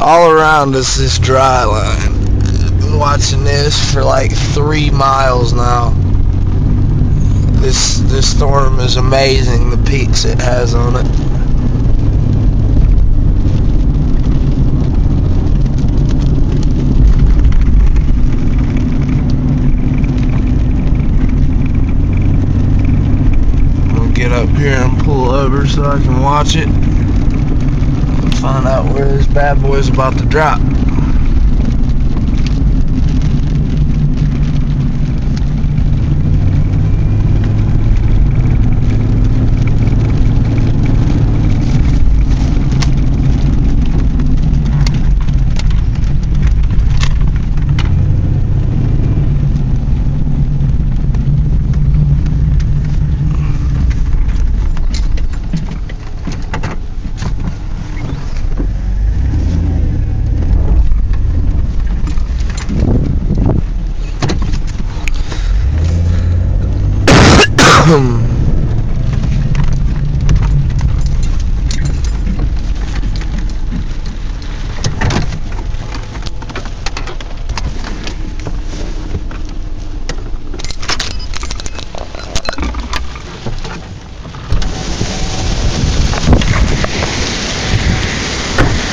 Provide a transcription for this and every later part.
All around us this dry line. Been watching this for like 3 miles now. This storm is amazing, the peaks it has on it. I'm gonna get up here and pull over so I can watch it and find out where this bad boy's about to drop.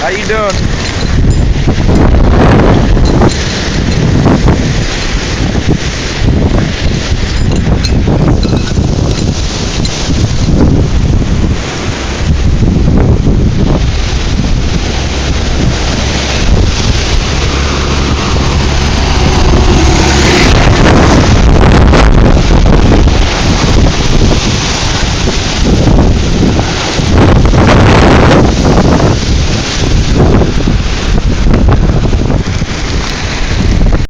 How you doing?